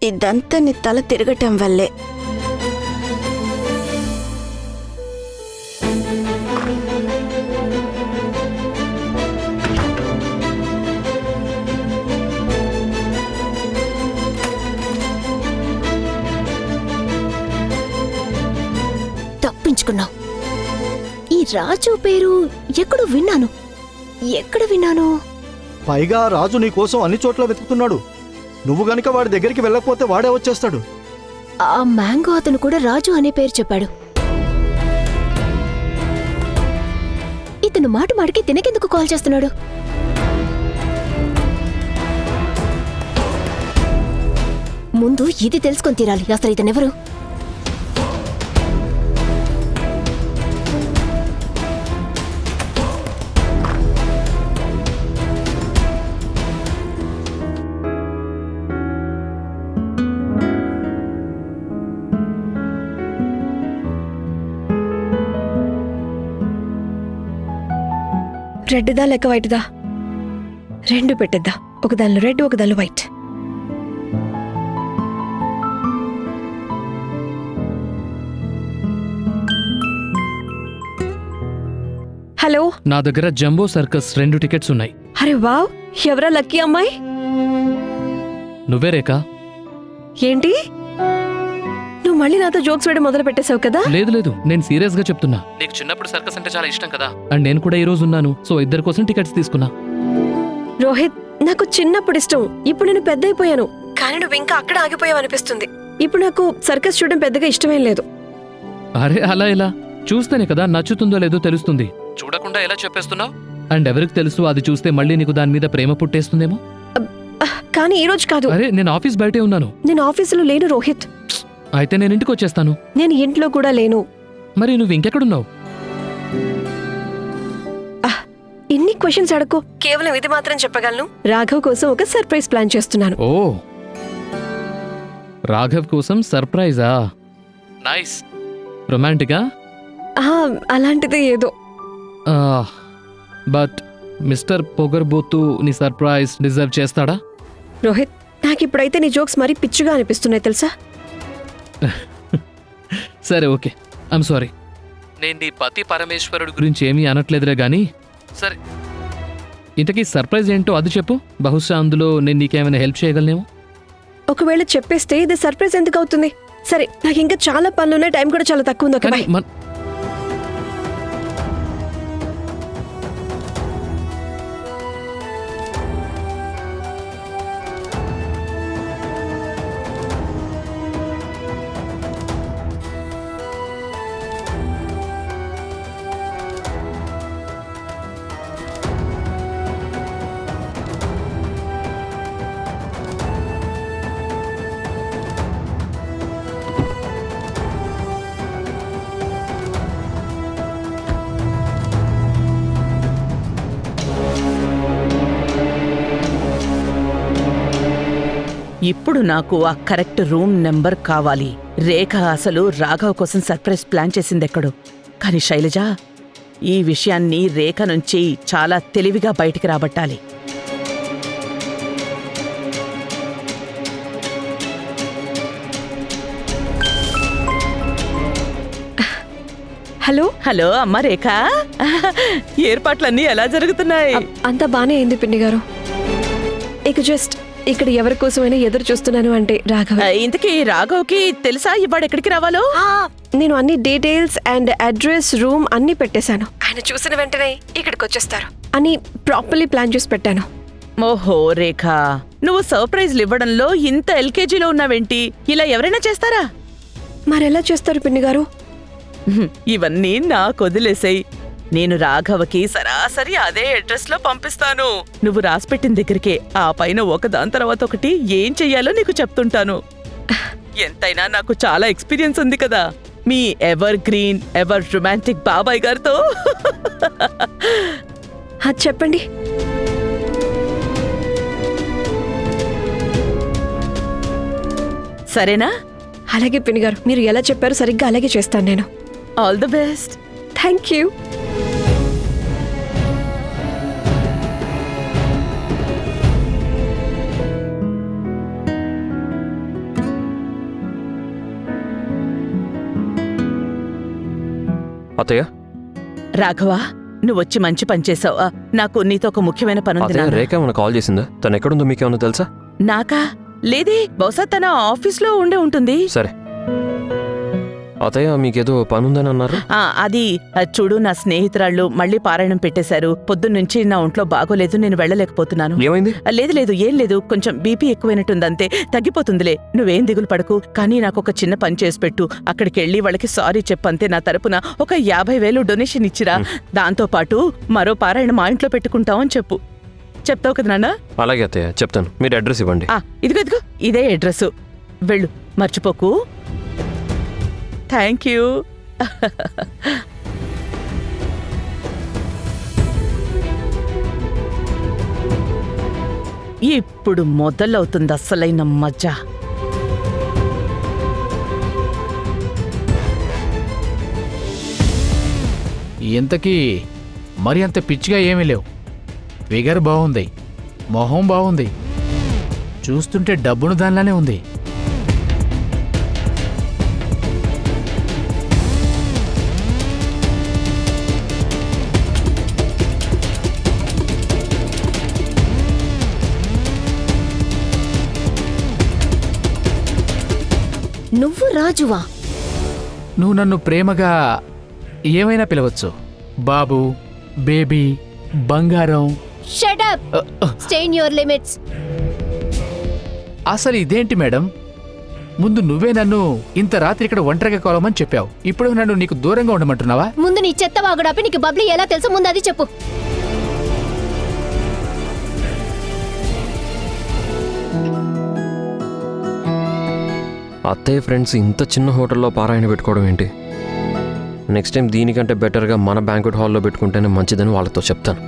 ఇదంతా నీ తల తిరగటం వల్లే. తప్పించుకున్నావు. ఈ రాజు పేరు ఎక్కడ విన్నాను? పైగా రాజు నీ కోసం అన్ని చోట్ల వెతుకుతున్నాడు. నువ్వు గనుక వాడి దగ్గరికి వెళ్ళకపోతే వాడే వచ్చేస్తాడు. ఆ మ్యాంగో అతను కూడా రాజు అనే పేరు చెప్పాడు. ఇతను మాటికి తినకెందుకు కాల్ చేస్తున్నాడు? ముందు ఇది తెలుసుకొని తీరాలి. అసలు ఇతనెవరు? రెడ్దా లేక వైట్దా? 2 పెట్టేద్దా. ఒక దానిలో రెడ్, ఒక దానిలో వైట్. హలో, నా దగ్గర జంబో సర్కస్ 2 టికెట్స్ ఉన్నాయి. అరే వావ్, ఎవరా లక్కీ అమ్మాయి? నువ్వే రేఖా? ఏంటి, నువ్వు మళ్ళీ నాతో జోక్స్ వేయడం మొదలు పెట్టేశావు కదా? లేదు, నేను సీరియస్ గా చెప్తున్నా. నీకు చిన్నప్పుడు సర్కస్ అంటే చాలా ఇష్టం కదా, అండ్ నేను కూడా ఈ రోజు ఉన్నాను. సో ఇద్దరి కోసం టికెట్స్ తీసుకున్నా. రోహిత్, నాకు చిన్నప్పుడు ఇష్టం. ఇప్పుడు నేను పెద్ద అయిపోయాను, కానీ నువ్వు ఇంకా అక్కడ ఆగిపోయావు అనిపిస్తుంది. ఇప్పుడు నాకు సర్కస్ చూడడం పెద్దగా ఇష్టమేం లేదు. అరే అలా ఎలా? చూస్తేనే కదా నచ్చుతుందో లేదో తెలుస్తుంది. చూడకుండా ఎలా చెప్పేస్తున్నావు? అండ్ ఎవరికి తెలుసు, అది చూస్తే మళ్ళీ నీకు దాని మీద ప్రేమ పుట్టేస్తుందేమో. కానీ ఈ రోజు కాదు. అరే నేను ఆఫీస్ బయటే ఉన్నాను. నేను ఆఫీసులో లేను రోహిత్. అయితే నేను ఇంటికి వచ్చేస్తాను. నేను ఇంట్లో కూడా లేను. మరి నువ్వు ఇంకెక్కడున్నావు? ఇన్ని క్వశ్చన్స్ అడగకు. కేవలం ఇది మాత్రం చెప్పగలను, రాఘవ్ కోసం ఒక సర్ప్రైజ్ ప్లాన్ చేస్తున్నాను. ఓ, రాఘవ్ కోసం సర్ప్రైజా? నైస్. రొమాంటికా? అలాంటిది ఏదో. బట్ మిస్టర్ పొగర్బోతు నీ సర్ప్రైజ్ డిజర్వ్ చేస్తాడా? రోహిత్, నాకిప్పుడైతే నీ జోక్స్ మరీ పిచ్చిగా అనిపిస్తున్నాయి తెలుసా? సరే ఓకే, ఐమ్ సారీ. నేను నీ పతి పరమేశ్వరుడు గురించి ఏమీ అనట్లేదులే గానీ, సరే ఇంతకీ సర్ప్రైజ్ ఏంటో అది చెప్పు. బహుశా అందులో నేను నీకేమైనా హెల్ప్ చేయగలనేమో. ఒకవేళ చెప్పేస్తే ఇది సర్ప్రైజ్ ఎందుకు అవుతుంది? సరే, నాకు ఇంకా చాలా పనులున్నాయి, టైం కూడా చాలా తక్కువ ఉంది. Okay boy. ఇప్పుడు నాకు ఆ కరెక్ట్ రూమ్ నెంబర్ కావాలి. రేఖ అసలు రాఘవ్ కోసం సర్ప్రైజ్ ప్లాన్ చేసిందెక్కడు. కాని శైలజ, ఈ విషయాన్ని రేఖ నుంచి చాలా తెలివిగా బయటికి రాబట్టాలి. హలో హలో అమ్మ రేఖ, ఏర్పాట్లన్నీ ఎలా జరుగుతున్నాయి? అంతా బానే అయింది పిన్ని గారు. ఇక జస్ట్ ఇక్కడ ఎవరి కోసమైనా ఎదురు చూస్తున్నాను అంటే రాఘవ్. ఇంతకీ రాఘవ్కి తెలుసా ఇవాడు ఎక్కడికి రావాలో? నేను అన్ని డీటెయిల్స్ అండ్ అడ్రస్, రూమ్ అన్ని పెట్టేశాను. ఆయన చూసిన వెంటనే ఇక్కడికి వచ్చేస్తారు అని ప్రాపర్లీ ప్లాన్ చేసి పెట్టాను. ఓహో రేఖ, నువ్వు సర్ప్రైజ్లు ఇవ్వడంలో ఇంత ఎల్కేజీలో ఉన్నావేంటి? ఇలా ఎవరైనా చేస్తారా? మరెలా చేస్తారు పిన్ని గారు? ఇవన్నీ నాకు వదిలేసాయి. నేను రాఘవకి సరాసరి అదే అడ్రస్ లో పంపిస్తాను. నువ్వు రాసిపెట్టిన దగ్గరికే, ఆ పైన ఒకదాని తర్వాత ఒకటి ఏం చెయ్యాలో నీకు చెప్తుంటాను. ఎంతైనా నాకు చాలా ఎక్స్పీరియన్స్ ఉంది కదా మీ ఎవర్ గ్రీన్, ఎవర్ రొమాంటిక్ బాబాయ్ గారితో. చెప్పండి. సరేనా? అలాగే పిన్ని గారు, మీరు ఎలా చెప్పారో సరిగ్గా అలాగే చేస్తాను నేను. All the best. Thank you. అత్తయ్య రాఘవ నువ్వొచ్చి మంచి పని చేసావు. నాకు నీతో ఒక ముఖ్యమైన పనుంది అత్తయ్య నాన్న. రేఖ ఏమైనా కాల్ చేసిందా? తను ఎక్కడుందో మీకేమన్నా తెలుసా? నాకా? లేదే, బహుశా తన ఆఫీస్లో ఉండే ఉంటుంది. సరే అత్తయ్య మీకేదో పనుందని అన్నారు. అది చూడు, నా స్నేహితురాళ్ళు మళ్ళీ పారాయణం పెట్టేశారు. పొద్దున్నుంచి నా ఒంట్లో బాగోలేదు, నేను వెళ్ళలేకపోతున్నాను. ఏమైంది? లేదు ఏం లేదు, కొంచెం బీపీ ఎక్కువైనట్టుంది అంతే, తగ్గిపోతుందిలే. నువ్వేం దిగులు పడకు. కానీ నాకు ఒక చిన్న పని చేసి పెట్టు. అక్కడికెళ్ళి వాళ్ళకి సారీ చెప్పంతే, నా తరపున ఒక 50,000 డొనేషన్ ఇచ్చిరా. దాంతో పాటు మరో పారాయణ మా ఇంట్లో పెట్టుకుంటామని చెప్పు. చెప్తావు కదా నాన్న? అలాగే అత్తయ్య చెప్తాను. మీరు అడ్రస్ ఇవ్వండి. ఇదిగో ఇదే అడ్రస్. వెళ్ళు, మర్చిపోకు. Thank you. ఇప్పుడు మొదలవుతుంది అస్సలైన మజా. ఇంతకీ మరి అంత పిచ్చిగా ఏమీ లేవు. ఫిగర్ బాగుంది, మొహం బాగుంది, చూస్తుంటే డబ్బును దానిలానే ఉంది. నువ్వు రాజువా? నువ్వు నన్ను ప్రేమగా ఏమైనా పిలవచ్చు. బాబు, బేబీ, బంగారం. Shut up, stay in your limits. అసలు ఇదేంటి మేడం? ముందు నువ్వే నన్ను ఇంత రాత్రి ఇక్కడ ఒంటరిగా కొలమని చెప్పావు. ఇప్పుడు నన్ను నీకు దూరంగా ఉండమంటున్నావా? ముందు నీ చెత్త వాగుడాపి నీకు బబ్లీ ఎలా తెలుసో ముందు అది చెప్పు. అత్తయ్య ఫ్రెండ్స్ ఇంత చిన్న హోటల్లో పారాయణ పెట్టుకోవడం ఏంటి? నెక్స్ట్ టైం దీనికంటే బెటర్గా మన బ్యాంక్వెట్ హాల్లో పెట్టుకుంటేనే మంచిదని వాళ్ళతో చెప్తాను.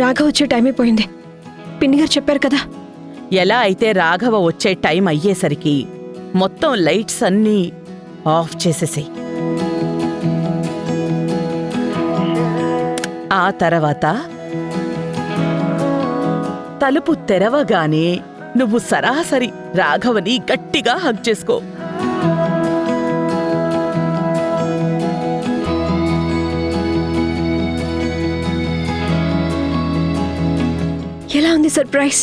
రాఘవ వచ్చే టైం అయిపోయింది. పిన్ని గారు చెప్పారు కదా. ఎలా అయితే రాఘవ వచ్చే టైం అయ్యేసరికి మొత్తం లైట్స్ అన్నీ ఆఫ్ చేసేసాయి. ఆ తర్వాత తలుపు తెరవగానే నువ్వు సరాసరి రాఘవని గట్టిగా హగ్ చేసుకో. ఎలా ఉంది సర్ప్రైజ్?